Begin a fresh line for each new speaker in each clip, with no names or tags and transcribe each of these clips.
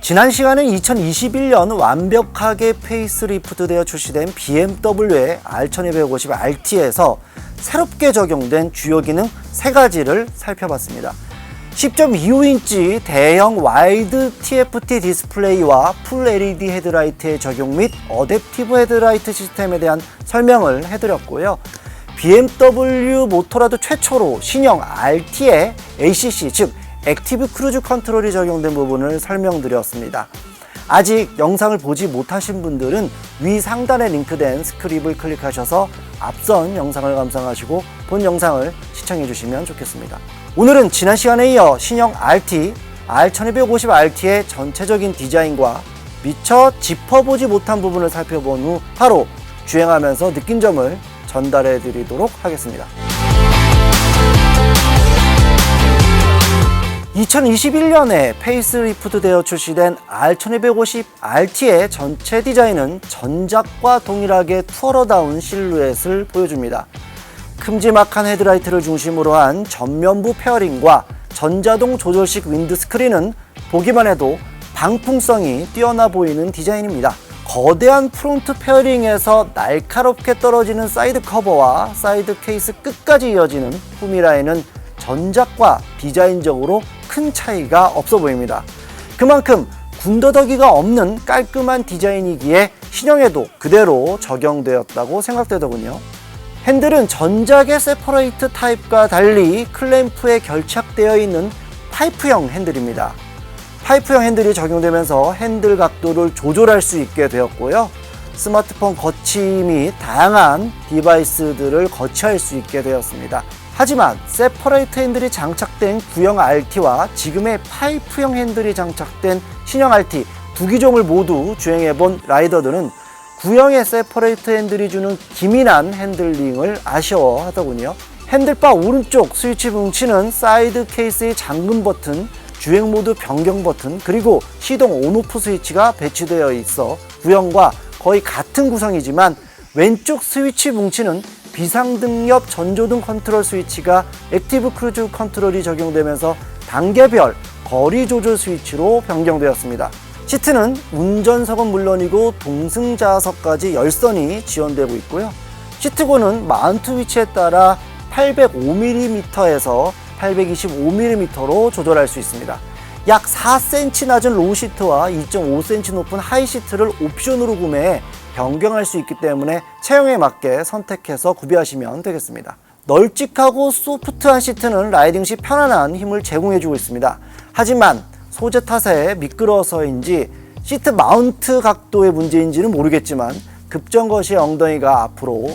지난 시간에 2021년 완벽하게 페이스리프트되어 출시된 BMW의 R1250 RT에서 새롭게 적용된 주요 기능 3가지를 살펴봤습니다. 10.25인치 대형 와이드 TFT 디스플레이와 풀 LED 헤드라이트의 적용 및 어댑티브 헤드라이트 시스템에 대한 설명을 해드렸고요. BMW 모토라드 최초로 신형 RT에 ACC 즉 액티브 크루즈 컨트롤이 적용된 부분을 설명드렸습니다. 아직 영상을 보지 못하신 분들은 위 상단에 링크된 스크립을 클릭하셔서 앞선 영상을 감상하시고 본 영상을 시청해 주시면 좋겠습니다. 오늘은 지난 시간에 이어 신형 RT, R1250 RT의 전체적인 디자인과 미처 짚어보지 못한 부분을 살펴본 후 바로 주행하면서 느낀 점을 전달해 드리도록 하겠습니다. 2021년에 페이스리프트 되어 출시된 R1250 RT의 전체 디자인은 전작과 동일하게 투어러다운 실루엣을 보여줍니다. 큼지막한 헤드라이트를 중심으로 한 전면부 페어링과 전자동 조절식 윈드스크린은 보기만 해도 방풍성이 뛰어나 보이는 디자인입니다. 거대한 프론트 페어링에서 날카롭게 떨어지는 사이드 커버와 사이드 케이스 끝까지 이어지는 후미라인은 전작과 디자인적으로 큰 차이가 없어 보입니다. 그만큼 군더더기가 없는 깔끔한 디자인이기에 신형에도 그대로 적용되었다고 생각되더군요. 핸들은 전작의 세퍼레이트 타입과 달리 클램프에 결착되어 있는 파이프형 핸들입니다. 파이프형 핸들이 적용되면서 핸들 각도를 조절할 수 있게 되었고요. 스마트폰 거치 및 다양한 디바이스들을 거치할 수 있게 되었습니다. 하지만 세퍼레이트 핸들이 장착된 구형 RT와 지금의 파이프형 핸들이 장착된 신형 RT 두 기종을 모두 주행해본 라이더들은 구형의 세퍼레이트 핸들이 주는 기민한 핸들링을 아쉬워하더군요. 핸들바 오른쪽 스위치 뭉치는 사이드 케이스의 잠금 버튼, 주행 모드 변경 버튼, 그리고 시동 온오프 스위치가 배치되어 있어 구형과 거의 같은 구성이지만 왼쪽 스위치 뭉치는 비상등 옆 전조등 컨트롤 스위치가 액티브 크루즈 컨트롤이 적용되면서 단계별 거리 조절 스위치로 변경되었습니다. 시트는 운전석은 물론이고 동승자석까지 열선이 지원되고 있고요. 시트고는 마운트 위치에 따라 805mm에서 825mm로 조절할 수 있습니다. 약 4cm 낮은 로우 시트와 2.5cm 높은 하이 시트를 옵션으로 구매해 변경할 수 있기 때문에 체형에 맞게 선택해서 구비하시면 되겠습니다. 널찍하고 소프트한 시트는 라이딩 시 편안한 힘을 제공해주고 있습니다. 하지만 소재 탓에 미끄러워서인지 시트 마운트 각도의 문제인지는 모르겠지만 급정거 시 엉덩이가 앞으로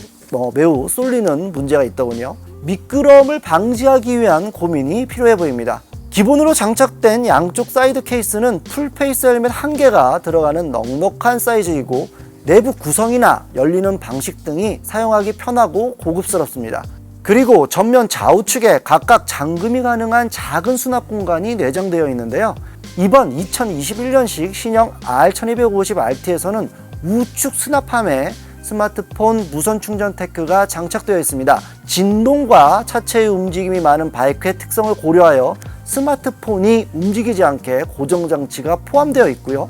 매우 쏠리는 문제가 있더군요. 미끄러움을 방지하기 위한 고민이 필요해 보입니다. 기본으로 장착된 양쪽 사이드 케이스는 풀페이스 헬멧 1개가 들어가는 넉넉한 사이즈이고 내부 구성이나 열리는 방식 등이 사용하기 편하고 고급스럽습니다. 그리고 전면 좌우측에 각각 잠금이 가능한 작은 수납 공간이 내장되어 있는데요. 이번 2021년식 신형 R1250 RT에서는 우측 수납함에 스마트폰 무선 충전 테크가 장착되어 있습니다. 진동과 차체의 움직임이 많은 바이크의 특성을 고려하여 스마트폰이 움직이지 않게 고정장치가 포함되어 있고요.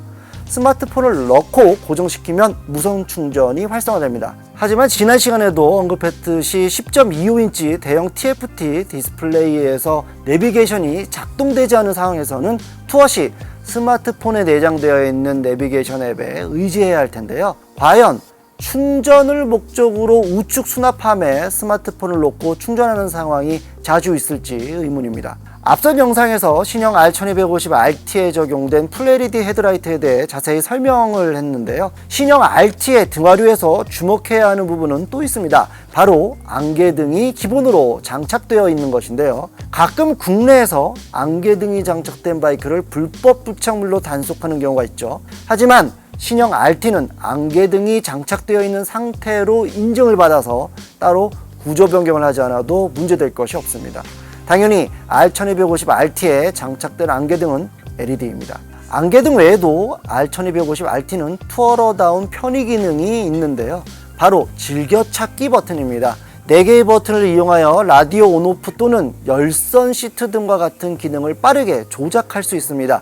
스마트폰을 넣고 고정시키면 무선 충전이 활성화됩니다. 하지만 지난 시간에도 언급했듯이 10.25인치 대형 TFT 디스플레이에서 내비게이션이 작동되지 않은 상황에서는 투어 시 스마트폰에 내장되어 있는 내비게이션 앱에 의지해야 할 텐데요. 과연 충전을 목적으로 우측 수납함에 스마트폰을 놓고 충전하는 상황이 자주 있을지 의문입니다. 앞선 영상에서 신형 R1250 RT에 적용된 풀 LED 헤드라이트에 대해 자세히 설명을 했는데요. 신형 RT의 등화류에서 주목해야 하는 부분은 또 있습니다. 바로 안개등이 기본으로 장착되어 있는 것인데요. 가끔 국내에서 안개등이 장착된 바이크를 불법 부착물로 단속하는 경우가 있죠. 하지만 신형 RT는 안개등이 장착되어 있는 상태로 인증을 받아서 따로 구조 변경을 하지 않아도 문제될 것이 없습니다. 당연히 R1250 RT에 장착된 안개등은 LED입니다. 안개등 외에도 R1250 RT는 투어러다운 편의 기능이 있는데요. 바로 즐겨찾기 버튼입니다. 4개의 버튼을 이용하여 라디오 온오프 또는 열선 시트 등과 같은 기능을 빠르게 조작할 수 있습니다.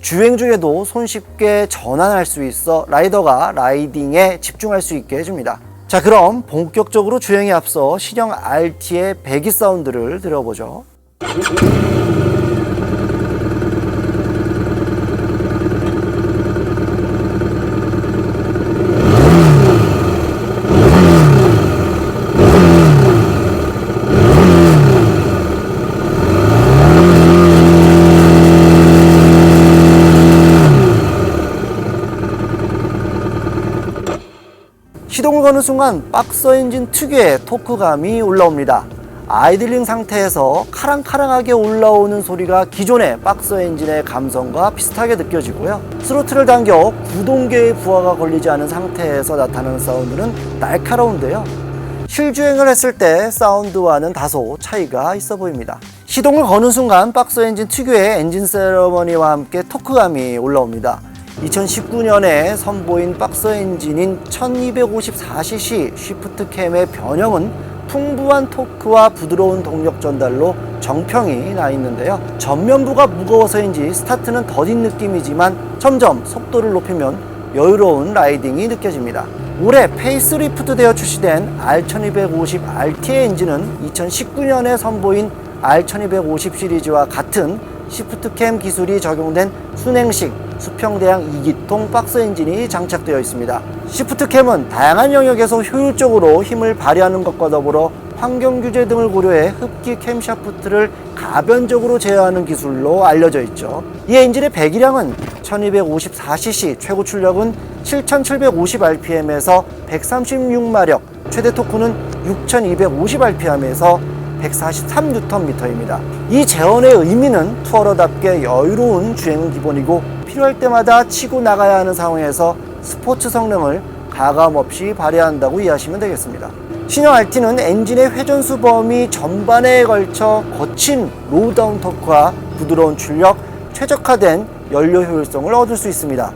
주행 중에도 손쉽게 전환할 수 있어 라이더가 라이딩에 집중할 수 있게 해줍니다. 자, 그럼 본격적으로 주행에 앞서 신형 RT의 배기 사운드를 들어보죠. 시동을 거는 순간 박스 엔진 특유의 토크감이 올라옵니다. 아이들링 상태에서 카랑카랑하게 올라오는 소리가 기존의 박스 엔진의 감성과 비슷하게 느껴지고요. 스로틀을 당겨 구동계의 부하가 걸리지 않은 상태에서 나타나는 사운드는 날카로운데요. 실주행을 했을 때 사운드와는 다소 차이가 있어 보입니다. 시동을 거는 순간 박스 엔진 특유의 엔진 세러머니와 함께 토크감이 올라옵니다. 2019년에 선보인 박스 엔진인 1254cc 쉬프트 캠의 변형은 풍부한 토크와 부드러운 동력 전달로 정평이 나 있는데요. 전면부가 무거워서인지 스타트는 더딘 느낌이지만 점점 속도를 높이면 여유로운 라이딩이 느껴집니다. 올해 페이스리프트 되어 출시된 R1250RT의 엔진은 2019년에 선보인 R1250 시리즈와 같은 시프트캠 기술이 적용된 순행식 수평대양 2기통 박스 엔진이 장착되어 있습니다. 시프트캠은 다양한 영역에서 효율적으로 힘을 발휘하는 것과 더불어 환경규제 등을 고려해 흡기 캠샤프트를 가변적으로 제어하는 기술로 알려져 있죠. 이 엔진의 배기량은 1254cc, 최고 출력은 7750rpm에서 136마력, 최대 토크는 6250rpm에서 143Nm입니다. 이 제원의 의미는 투어러답게 여유로운 주행은 기본이고 필요할 때마다 치고 나가야 하는 상황에서 스포츠 성능을 가감없이 발휘한다고 이해하시면 되겠습니다. 신형 RT는 엔진의 회전수 범위 전반에 걸쳐 거친 로우다운 토크와 부드러운 출력, 최적화된 연료 효율성을 얻을 수 있습니다.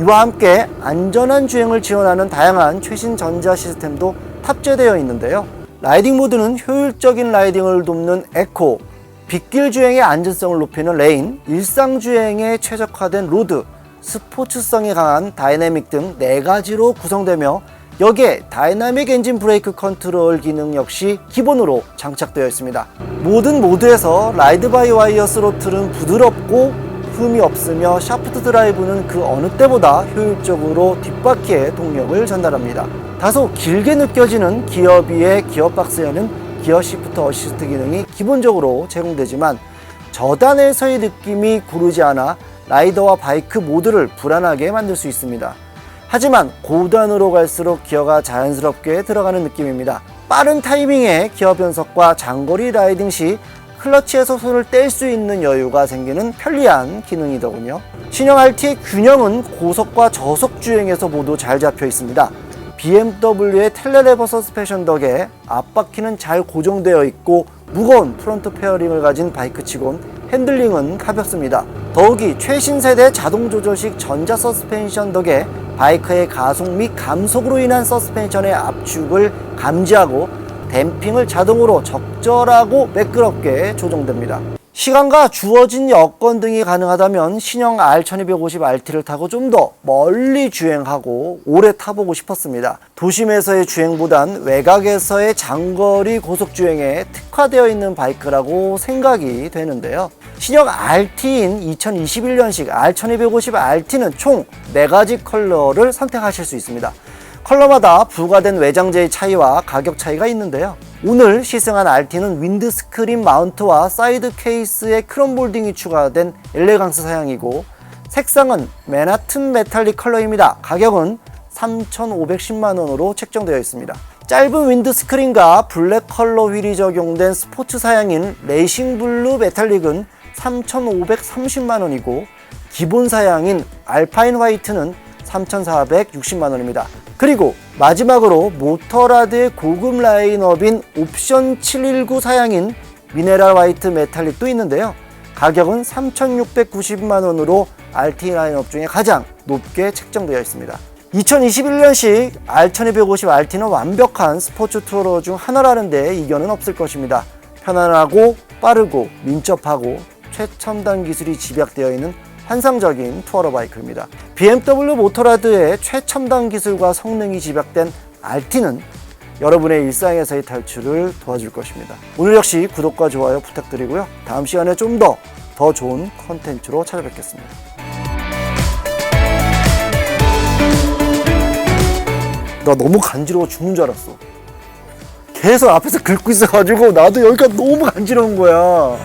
이와 함께 안전한 주행을 지원하는 다양한 최신 전자 시스템도 탑재되어 있는데요. 라이딩 모드는 효율적인 라이딩을 돕는 에코, 빗길 주행의 안전성을 높이는 레인, 일상 주행에 최적화된 로드, 스포츠성이 강한 다이내믹 등 4가지로 구성되며 여기에 다이나믹 엔진 브레이크 컨트롤 기능 역시 기본으로 장착되어 있습니다. 모든 모드에서 라이드 바이 와이어 스로틀은 부드럽고 흠이 없으며 샤프트 드라이브는 그 어느 때보다 효율적으로 뒷바퀴에 동력을 전달합니다. 다소 길게 느껴지는 기어비의 기어박스에는 기어 시프트 어시스트 기능이 기본적으로 제공되지만 저단에서의 느낌이 고르지 않아 라이더와 바이크 모두를 불안하게 만들 수 있습니다. 하지만 고단으로 갈수록 기어가 자연스럽게 들어가는 느낌입니다. 빠른 타이밍의 기어 변속과 장거리 라이딩 시 클러치에서 손을 뗄 수 있는 여유가 생기는 편리한 기능이더군요. 신형 RT의 균형은 고속과 저속 주행에서 모두 잘 잡혀 있습니다. BMW의 텔레레버 서스펜션 덕에 앞바퀴는 잘 고정되어 있고 무거운 프론트 페어링을 가진 바이크치곤 핸들링은 가볍습니다. 더욱이 최신 세대 자동 조절식 전자 서스펜션 덕에 바이크의 가속 및 감속으로 인한 서스펜션의 압축을 감지하고 댐핑을 자동으로 적절하고 매끄럽게 조정됩니다. 시간과 주어진 여건 등이 가능하다면 신형 R1250RT를 타고 좀 더 멀리 주행하고 오래 타보고 싶었습니다. 도심에서의 주행보단 외곽에서의 장거리 고속주행에 특화되어 있는 바이크라고 생각이 되는데요. 신형 RT인 2021년식 R1250RT는 총 4가지 컬러를 선택하실 수 있습니다. 컬러마다 부과된 외장재의 차이와 가격 차이가 있는데요. 오늘 시승한 RT는 윈드스크린 마운트와 사이드 케이스에 크롬 몰딩이 추가된 엘레강스 사양이고 색상은 맨하튼 메탈릭 컬러입니다. 가격은 3,510만원으로 책정되어 있습니다. 짧은 윈드스크린과 블랙 컬러 휠이 적용된 스포츠 사양인 레이싱 블루 메탈릭은 3,530만원이고 기본 사양인 알파인 화이트는 3,460만원입니다. 그리고 마지막으로 모터라드의 고급 라인업인 옵션 719 사양인 미네랄 화이트 메탈릭도 있는데요. 가격은 3,690만원으로 RT 라인업 중에 가장 높게 책정되어 있습니다. 2021년식 R1250RT는 완벽한 스포츠 투어러 중 하나라는데 이견은 없을 것입니다. 편안하고 빠르고 민첩하고 최첨단 기술이 집약되어 있는 환상적인 투어러 바이크입니다. BMW 모터라드의 최첨단 기술과 성능이 집약된 RT는 여러분의 일상에서의 탈출을 도와줄 것입니다. 오늘 역시 구독과 좋아요 부탁드리고요. 다음 시간에 좀 더 좋은 컨텐츠로 찾아뵙겠습니다. 나 너무 간지러워 죽는 줄 알았어. 계속 앞에서 긁고 있어가지고 나도 여기가 너무 간지러운 거야.